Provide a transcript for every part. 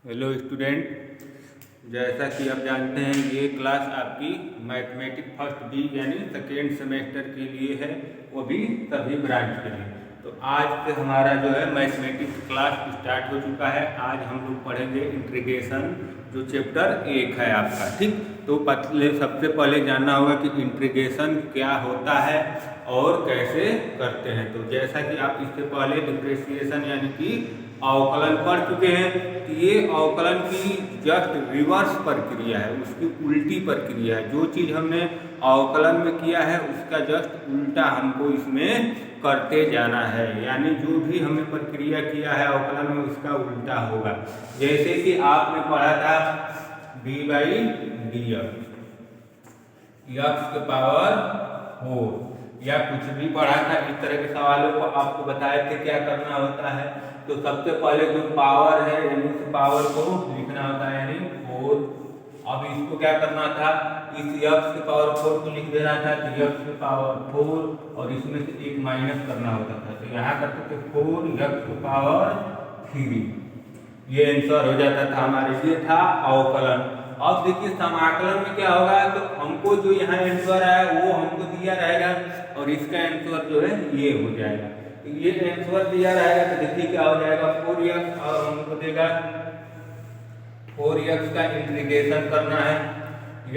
Hello student, जैसा कि आप जानते हैं ये क्लास आपकी मैथमेटिक्स फर्स्ट बी यानी सेकेंड सेमेस्टर के लिए है, वो भी सभी ब्रांच के लिए। तो आज से हमारा जो है मैथमेटिक्स क्लास स्टार्ट हो चुका है। आज हम लोग पढ़ेंगे इंटीग्रेशन, जो चैप्टर 1 है आपका। ठीक, तो सबसे पहले जानना होगा कि इंटीग्रेशन क्या होता है और कैसे करते हैं। तो जैसा कि आप इससे पहले डिफरेंशिएशन यानी कि अवकलन पढ़ चुके हैं, तो ये अवकलन की जस्ट रिवर्स प्रक्रिया है, उसकी उल्टी प्रक्रिया है। जो चीज़ हमने अवकलन में किया है उसका जस्ट उल्टा हमको इसमें करते जाना है, यानी जो भी हमने प्रक्रिया किया है अवकलन में उसका उल्टा होगा। जैसे कि आपने पढ़ा था डी बाई डी एक्स के पावर 4 या कुछ भी पढ़ा था, इस तरह के सवालों को आपको बताए थे क्या करना होता है। तो सबसे पहले जो पावर है यानी इस पावर को लिखना होता है यानी 4। अब इसको क्या करना था, इस x के पावर 4 को लिख देना था, तो x के पावर 4 और इसमें से एक माइनस करना होता था। तो यहाँ करते थे 4x के पावर 3, ये आंसर हो जाता था हमारे लिए था अवकलन। अब देखिए समाकलन में क्या होगा, तो हमको जो यहाँ आंसर आया वो हमको दिया रहेगा और इसका आंसर जो है ये हो जाएगा। तो ये आंसर दिया रहेगा तो देखिए क्या हो जाएगा 4x और हमको देगा 4x का इंटीग्रेशन करना है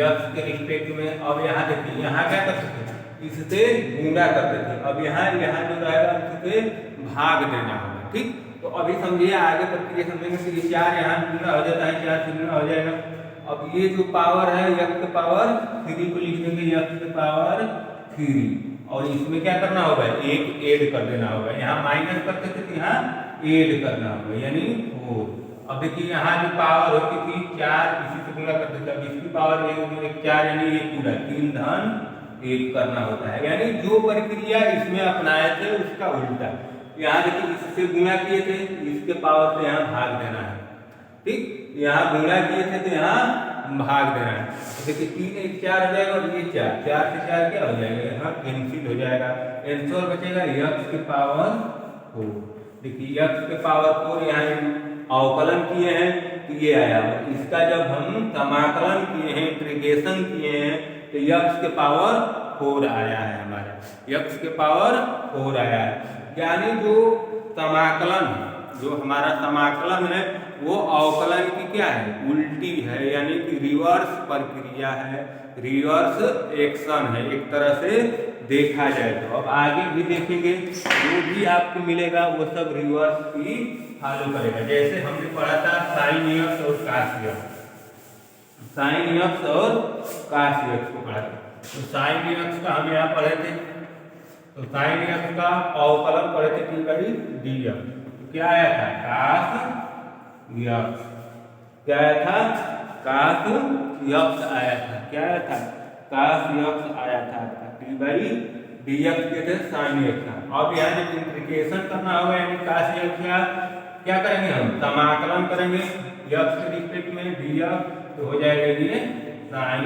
x के रिस्पेक्ट में। अब यहाँ देखिए यहाँ क्या करते थे, इससे गुणा करते थे। अब यहाँ जो रहेगा इससे भाग देना होगा। ठीक, तो अभी समझिए आगे प्रक्रिया समझेंगे। तो ये 4 यहाँ गुणा हो जाता है, 4 से गुणा हो जाएगा। अब ये जो पावर है x के पावर 3 को लिख देंगे x के पावर 3 और इसमें क्या करना होगा, एक ऐड कर देना होगा। यहाँ माइनस करते थे तो यहाँ ऐड करना होगा यानी 4। अब देखिए यहाँ जो पावर होती थी 4, इसी से गुणा करते थे। अब इसकी पावर 4 यानी ये पूरा 3 धन 1 करना होता है, यानी जो प्रक्रिया इसमें अपनाए थे उसका उल्टा। यहाँ देखिए इससे गुणा किए थे, इसके पावर से यहाँ भाग देना है। ठीक, यहाँ गुणा किए थे तो यहाँ भाग देना है। तो देखिए 3 1 4 हो जाएगा और ये 4 से 4 क्या हो जाएगा, यहाँ कैंसिल हो जाएगा। आंसर बचेगा x के पावर 4। देखिए x के पावर 4 यहाँ अवकलन किए हैं तो ये आया। इसका जब हम समाकलन किए हैं, इंटीग्रेशन किए हैं, तो x के पावर 4 आया है हमारा, x के पावर 4 आया है। यानी जो समाकलन, जो हमारा समाकलन है वो अवकलन की क्या है, उल्टी है, यानी कि रिवर्स प्रक्रिया है, रिवर्स एक्शन है एक तरह से देखा जाए तो। अब आगे भी देखेंगे, जो भी आपको मिलेगा वो सब रिवर्स ही फॉलो करेगा। जैसे हमने पढ़ा था साइन x और cos x, साइन x और cos x को पढ़ा था। तो साइन x का हम यहाँ पढ़े थे, तो साइन x का अवकलन पढ़े थे डी बाई डी एक्स। क्या आया था, cos x, क्या आया था, cos x आया था, क्या आया था, cos x आया था। डी बाई डी एक्स के थे साइन x का। अब यहाँ जब इंटीग्रेशन करना होगा यानी cos x का क्या करेंगे, हम समाकलन करेंगे x के रिस्पेक्ट में dx, तो हो जाएगा ये साइन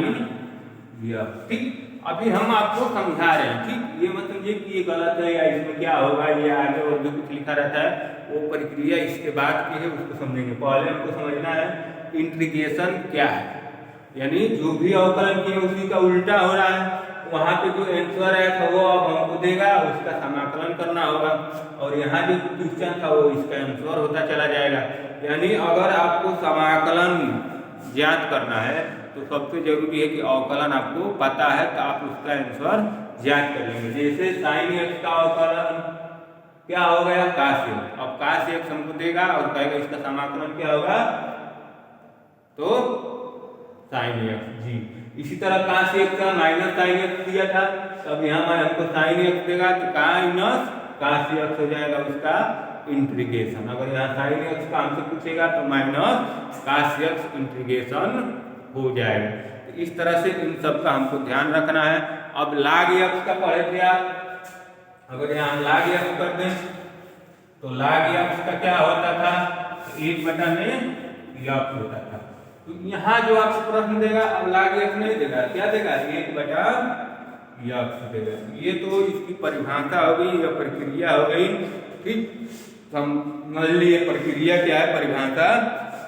x। ठीक, अभी हम आपको समझा रहे हैं। ठीक, ये मत समझिए कि ये गलत है या इसमें क्या होगा, ये आगे और जो कुछ लिखा रहता है वो प्रक्रिया इसके बाद की है, उसको समझेंगे। पहले हमको समझना है इंटीग्रेशन क्या है, यानी जो भी अवकलन किए उसी का उल्टा हो रहा है। वहाँ पे जो आंसर है तो वो अब हमको देगा, उसका समाकलन करना होगा और यहाँ जो क्वेश्चन था वो इसका आंसर होता चला जाएगा। यानी अगर आपको समाकलन ज्ञात करना है तो सबसे जरूरी है कि अवकलन आपको पता है, तो आप उसका आंसर ज्ञात कर लेंगे। जैसे साइन x का अवकलन क्या हो गया, cos x। अब cos x हमको देगा और कहेगा इसका समाकलन क्या होगा, तो sin x जी। इसी तरह cos x का माइनस sin x दिया था, तब यहाँ हमको sin x देगा तो माइनस cos x हो जाएगा उसका इंटीग्रेशन। अगर यहाँ sin x का हमसे पूछेगा तो माइनस cos x इंटीग्रेशन हो जाएगा। तो इस तरह से इन सब का हमको ध्यान रखना है। अब log x का पढ़े थे आप, अगर यहाँ log x कर दें तो log x का क्या होता था, तो 1 बटा में x होता था। तो यहाँ जो आपको प्रश्न देगा अब log x नहीं देगा, क्या देगा, 1 बटा x देगा। ये तो इसकी परिभाषा हो गई या प्रक्रिया हो गई। ठीक, समझ लिए प्रक्रिया क्या है, परिभाषा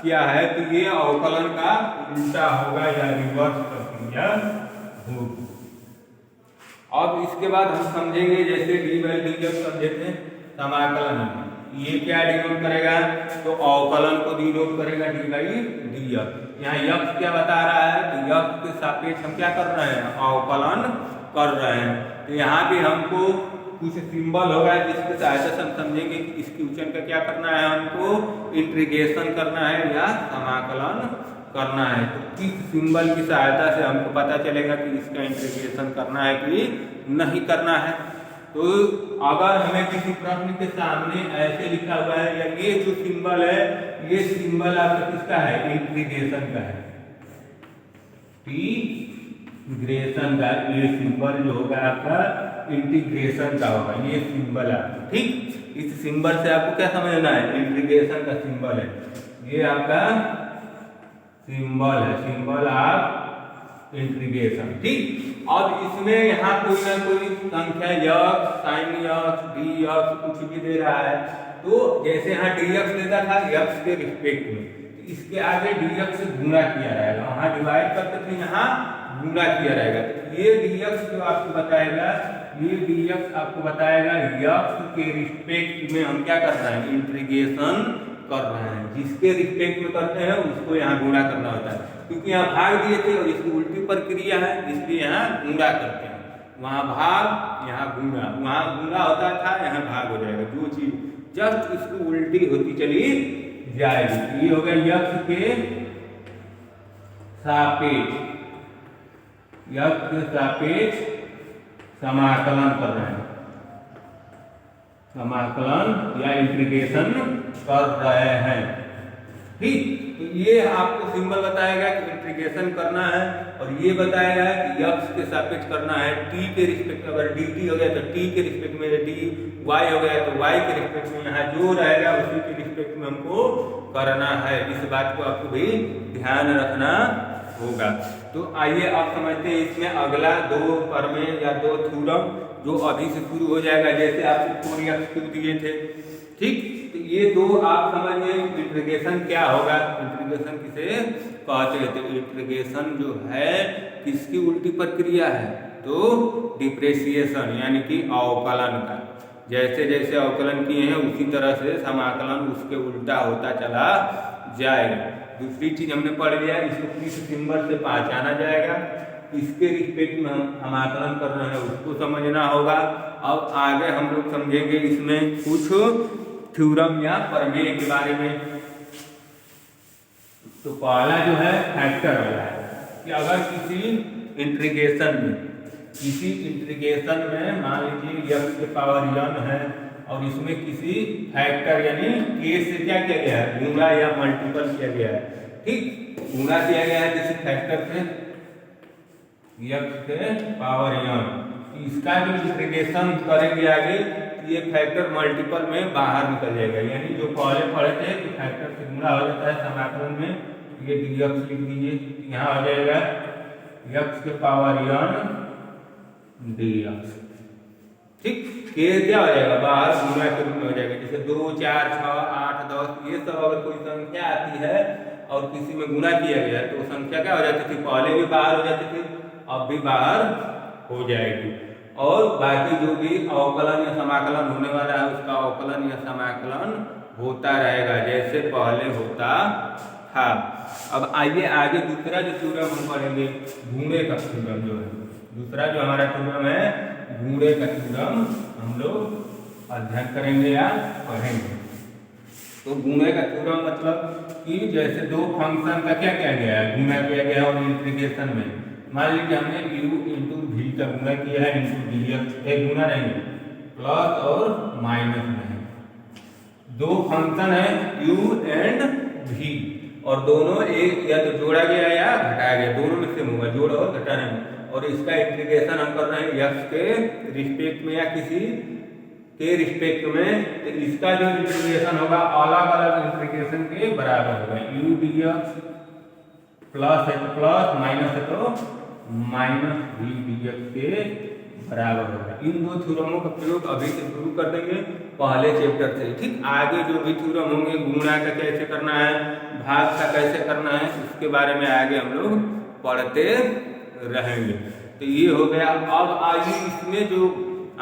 किया है तो ये अवकलन का उल्टा होगा या रिवर्स प्रक्रिया होगी। अब इसके बाद हम समझेंगे जैसे डी बाई डी जब समझे थे समाकलन में, ये क्या डिनोट करेगा तो अवकलन को डिनोट करेगा डी बाई डी एक्स। यहाँ यक्स क्या बता रहा है तो यक्स के सापेक्ष हम क्या कर रहे हैं अवकलन कर रहे हैं। तो यहाँ भी हमको कुछ सिंबल होगा जिसकी सहायता से हम समझेंगे कि इसकी उच्चारण का क्या करना है, हमको इंटीग्रेशन करना है या समाकलन करना है। तो किस सिंबल की सहायता से हमको पता चलेगा कि इसका इंटीग्रेशन करना है कि नहीं करना है। तो अगर हमें किसी प्रश्न के सामने ऐसे लिखा हुआ है या ये जो सिंबल है ये सिंबल आपका किसका है इंटीग्रेशन का है, इंटीग्रेशन का ये सिंबल जो होगा आपका इंटीग्रेशन का होगा, ये सिंबल आपका ठीक। इस सिंबल से आपको क्या समझना है इंटीग्रेशन का सिंबल है, ये आपका सिंबल है, सिंबल ऑफ इंटीग्रेशन ठीक। अब इसमें यहाँ कोई ना कोई संख्या x sign x D x कुछ भी दे रहा है, तो जैसे यहाँ डी एक्स देता था यक्स के रिस्पेक्ट में, तो इसके आगे डी एक्स से गुणा किया रहेगा, वहाँ डिवाइड करते थे यहाँ गुणा किया रहेगा। तो ये डी एक्स जो आपको बताएगा, ये डी एक्स आपको बताएगा यक्स के रिस्पेक्ट में हम क्या कर रहे हैं इंटीग्रेशन कर रहे हैं, जिसके रिस्पेक्ट में करते हैं उसको यहाँ गुणा करना होता है, क्योंकि यहाँ भाग दिए थे और इसकी उल्टी प्रक्रिया है इसलिए यहाँ गुणा करते हैं। वहाँ भाग यहाँ गुणा, वहाँ गुणा होता था यहाँ भाग हो जाएगा, जो चीज जस्ट इसकी उल्टी होती चली जाएगी। ये हो गया यक्स के सापेक्ष, यक्स के सापेक्ष समाकलन कर रहे हैं, समाकलन या इंटीग्रेशन कर रहे हैं ठीक। तो ये आपको सिंबल बताएगा कि इंटीग्रेशन करना है और ये बताएगा कि यक्स के सापेक्ष करना है, टी के रिस्पेक्ट में, अगर डी टी हो गया तो टी के रिस्पेक्ट में, डी वाई हो गया तो वाई के रिस्पेक्ट में, यहाँ जो रहेगा उसी के रिस्पेक्ट में हमको करना है। इस बात को आपको भी ध्यान रखना होगा। तो आइए आप समझते हैं इसमें अगला दो प्रमेय या दो थ्योरम जो अभी से शुरू हो जाएगा, जैसे आपको 4x क्यूब दिए थे ठीक। तो ये दो आप समझिए इंटीग्रेशन क्या होगा, इंटीग्रेशन किसे कहते हैं। तो इंटीग्रेशन जो है किसकी उल्टी प्रक्रिया है तो डिप्रेशिएशन यानी कि अवकलन का, जैसे जैसे अवकलन किए हैं उसी तरह से समाकलन उसके उल्टा होता चला जाएगा। दूसरी चीज हमने पढ़ लिया, इसको किस सिंबल से पहचाना जाएगा, इसके रिस्पेक्ट में हम समाकलन कर रहे हैं उसको समझना होगा। अब आगे हम लोग समझेंगे इसमें कुछ थ्योरम या प्रमेय के बारे में। तो पहला जो है फैक्टर वाला है कि अगर किसी इंटीग्रेशन में मान लीजिए x के पावर n है और इसमें किसी फैक्टर यानी k से क्या किया गया है गुणा या मल्टीपल किया गया है ठीक, गुणा किया गया है किसी फैक्टर से x के पावर n, इसका जो इंटीग्रेशन करेंगे आगे ये फैक्टर मल्टीपल में बाहर निकल जाएगा, यानी जो पहले पढ़े थे कि फैक्टर से गुणा हो जाता है समाकलन में, ये dx लिख दीजिए, यहाँ आ जाएगा x के पावर n dx ठीक। के क्या हो जाएगा बाहर गुणा के रूप में हो जाएगा, जैसे 2 4 6 8 10 ये सब अगर कोई संख्या आती है और किसी में गुणा किया गया तो संख्या क्या हो जाती थी, पहले भी बाहर हो जाती थी अब भी बाहर हो जाएगी। और बाकी जो भी अवकलन या समाकलन होने वाला है उसका अवकलन या समाकलन होता रहेगा जैसे पहले होता था। अब आइए आगे दूसरा जो थ्योरम हम पढ़ेंगे गुणे का थ्योरम, जो है दूसरा जो हमारा थ्योरम है गुणे का थ्योरम हम लोग अध्ययन करेंगे या पढ़ेंगे। तो गुणे का थ्योरम मतलब कि जैसे दो फंक्शन का क्या किया गया है गुणा किया गया और इंटीग्रेशन में मान लीजिए हमने u इंटू वी का गुणा किया है इंटू डी एक्स, एक गुणा नहीं प्लस और माइनस नहीं, दो फंक्शन है u एंड v और दोनों एक या तो जोड़ा गया या घटाया गया, दोनों में से होगा जोड़ और घटा नहीं, और इसका इंटीग्रेशन हम कर रहे हैं x के रिस्पेक्ट में या किसी के रिस्पेक्ट में। तो इसका जो इंटीग्रेशन होगा अलग अलग इंटीग्रेशन के बराबर होगा, u dx प्लस है तो प्लस माइनस है तो माइनस v dx के बराबर होगा। इन दो थ्योरमों का प्रयोग अभी से शुरू कर देंगे पहले चैप्टर से। ठीक, आगे जो भी थ्योरम होंगे, गुणा का कैसे करना है, भाग का कैसे करना है, उसके बारे में आगे हम लोग पढ़ते रहेंगे। तो ये हो गया। अब आगे इसमें जो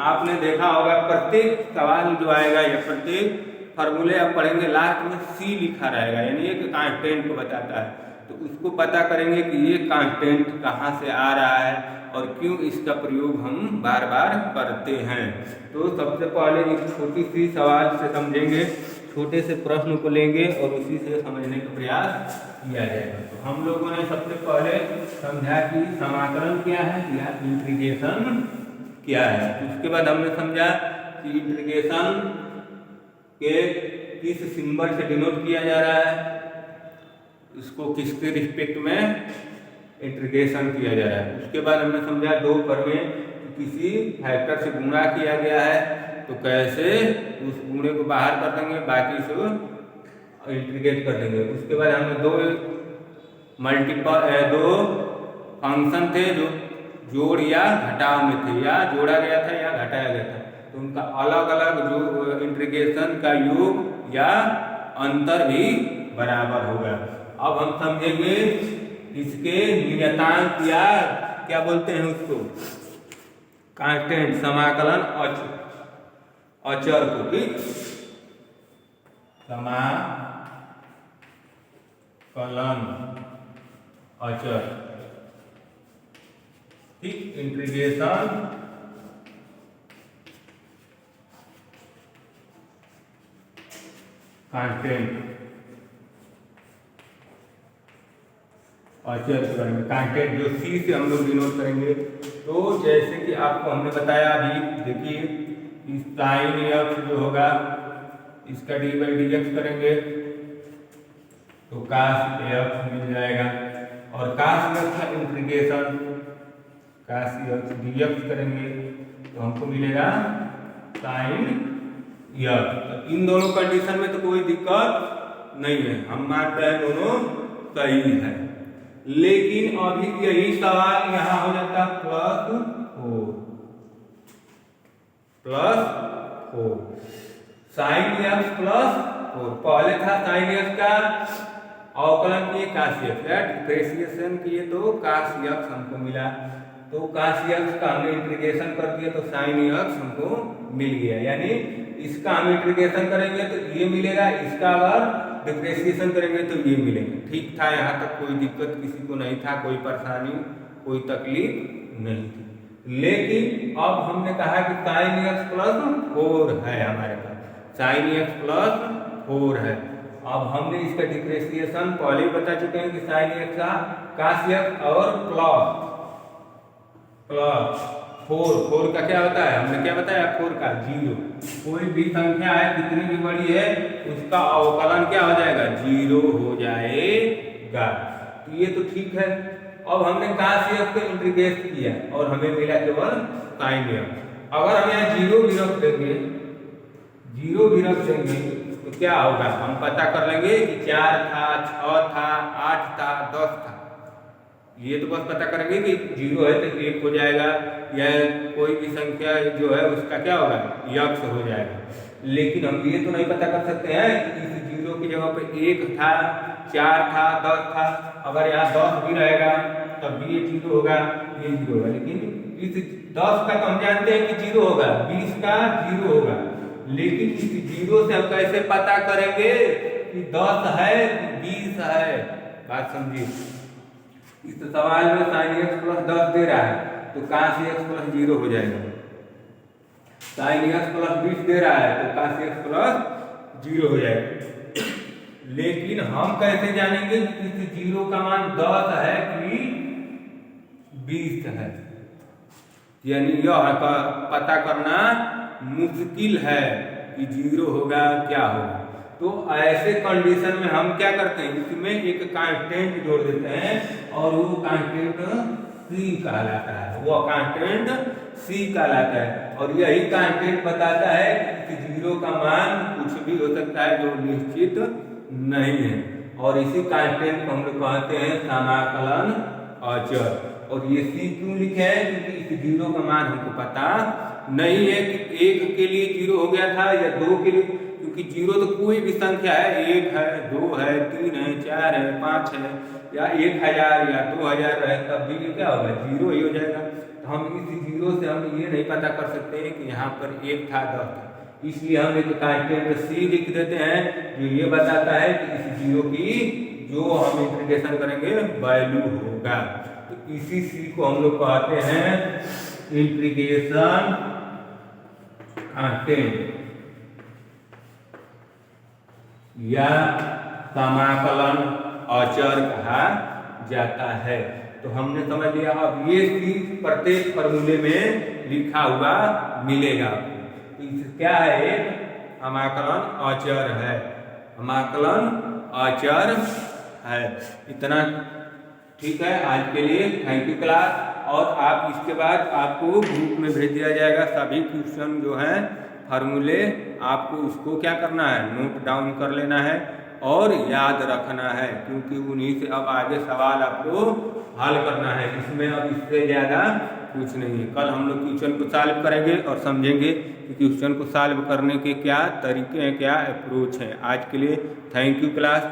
आपने देखा होगा प्रत्येक सवाल जो आएगा या प्रत्येक फॉर्मूले आप पढ़ेंगे लास्ट में सी लिखा रहेगा, यानी एक कांस्टेंट को बताता है। तो उसको पता करेंगे कि ये कांस्टेंट कहाँ से आ रहा है और क्यों इसका प्रयोग हम बार बार करते हैं। तो सबसे पहले एक छोटी सी सवाल से समझेंगे, छोटे से प्रश्न को लेंगे और उसी से समझने का प्रयास किया जाएगा। तो हम लोगों ने सबसे पहले समझा कि समाकलन क्या है या इंटीग्रेशन क्या है। उसके बाद हमने समझा कि इंटीग्रेशन के किस सिंबल से डिनोट किया जा रहा है, इसको किसके रिस्पेक्ट में इंटीग्रेशन किया जा रहा है। उसके बाद हमने समझा दो पर में किसी फैक्टर से गुणा किया गया है तो कैसे उस गुणे को बाहर कर देंगे, बाकी से इंटीग्रेट कर देंगे। उसके बाद हमने दो फंक्शन थे जो जोड़ या घटाव में थे, या जोड़ा गया था या घटाया गया था, तो उनका अलग अलग जो इंटीग्रेशन का योग या अंतर भी बराबर होगा। अब हम समझेंगे इसके नियतांक या क्या बोलते हैं उसको, कांस्टेंट, समाकलन अचर को। ठीक, समाकलन अचर, ठीक, इंटीग्रेशन कांस्टेंट अचर के बारे में। कांस्टेंट जो सी से हम लोग डिनोट करेंगे। तो जैसे कि आपको हमने बताया अभी, देखिए इस साइन एक्स जो होगा इसका डी बाई डी एक्स करेंगे तो कास एक्स मिल जाएगा, और कास एक्स का इंटीग्रेशन कास एक्स डी एक्स करेंगे तो हमको मिलेगा साइन एक्स। तो इन दोनों कंडीशन में तो कोई दिक्कत नहीं है, हम मानते हैं दोनों सही है। लेकिन अभी यही सवाल यहाँ हो जाता plus four sine x plus four. पहले था साइन एक्स का अवकलन किए कास एक्स, डिफरेंशिएशन किए तो कास एक्स हमको मिला, तो कास एक्स का हमने इंटीग्रेशन कर दिया तो साइन एक्स हमको मिल गया। यानी इसका हम इंटीग्रेशन करेंगे तो ये मिलेगा, इसका अगर डिफरेंशिएशन करेंगे तो ये मिलेगा। ठीक था, यहाँ तक कोई दिक्कत किसी को नहीं था, कोई परेशानी कोई तकलीफ नहीं थी। लेकिन अब हमने कहा कि साइन एक्स प्लस फोर है हमारे पास, साइन एक्स प्लस फोर है। अब हमने इसका डिफरेंशिएशन पहले ही बता चुके हैं कि साइन एक्स का कास एक्स और प्लस फोर का क्या होता है, हमने क्या बताया, फोर का जीरो। कोई भी संख्या है कितनी भी बड़ी है उसका अवकलन क्या हो जाएगा, जीरो हो जाएगा। तो ये तो ठीक है। अब हमने कास एक्स को इंटीग्रेट किया और हमें मिला केवल साइन एक्स। अगर हम यहाँ जीरो भी रख देंगे तो क्या होगा, हम पता कर लेंगे कि 4 था, 6 था, 8 था, 10 था। ये तो बस पता करेंगे कि जीरो है तो 1 हो जाएगा, या कोई भी संख्या जो है उसका क्या होगा, यक्स हो जाएगा। लेकिन हम ये तो नहीं पता कर सकते हैं कि इस जीरो की जगह पे 1 था, 4 था, 10 था। अगर यहाँ 10 भी रहेगा तब भी ये जीरो होगा, ये जीरो होगा। लेकिन इस 10 का तो हम जानते हैं कि जीरो होगा, 20 का जीरो होगा। लेकिन इस जीरो से हम कैसे पता करेंगे कि 10 है कि 20 है, बात समझिए। इस सवाल में साइन एक्स प्लस 10 दे रहा है तो कास एक्स प्लस 0 हो जाएगा। साइन एक्स प्लस 20 दे रहा है तो कास एक्स प्लस 0 हो जाएगा। लेकिन हम कैसे जानेंगे कि इस जीरो का मान 10 है कि 20 है, यानी यह पता करना मुश्किल है कि जीरो होगा क्या होगा। तो ऐसे कंडीशन में हम क्या करते हैं, इसमें एक कांस्टेंट जोड़ देते हैं और वो कांस्टेंट C कहलाता है, वो कांस्टेंट C कहलाता है। और यही कांस्टेंट बताता है कि जीरो का मान कुछ भी हो सकता है जो निश्चित नहीं है, और इसी कांस्टेंट को हम लोग कहते हैं समाकलन अचर। और ये सी क्यों लिखे हैं, क्योंकि इस जीरो का मान हमको पता नहीं है कि एक के लिए जीरो हो गया था या दो के लिए, क्योंकि जीरो तो कोई भी संख्या है, एक है, दो है, तीन है, चार है, पाँच है, या 1000 या 2000 रहे तब भी ये क्या होगा, जीरो ही हो जाएगा। तो हम इस जीरो से हम ये नहीं पता कर सकते हैं कि यहाँ पर एक था 10 था, इसलिए हम एक कांस्टेंट सी लिख देते हैं जो ये बताता है कि इस जीरो की जो हम इंटीग्रेशन करेंगे वैल्यू होगा। तो इसी सी को हम लोग कहते हैं इंटीग्रेशन कांस्टेंट या समाकलन अचर कहा जाता है। तो हमने समझ लिया। अब ये सी प्रत्येक फॉर्मूले में लिखा हुआ मिलेगा। तो क्या है, एक समाकलन अचर है, समाकलन अचर है। इतना ठीक है आज के लिए। Thank you class. और आप इसके बाद आपको ग्रुप में भेज दिया जाएगा सभी क्वेश्चन जो है फार्मूले, आपको उसको क्या करना है, नोट डाउन कर लेना है और याद रखना है, क्योंकि उन्हीं से अब आगे सवाल आपको हल करना है। इसमें अब इससे ज़्यादा कुछ नहीं है। कल हम लोग क्वेश्चन को सॉल्व करेंगे और समझेंगे कि क्वेश्चन को सॉल्व करने के क्या तरीके हैं, क्या अप्रोच है। आज के लिए थैंक यू क्लास।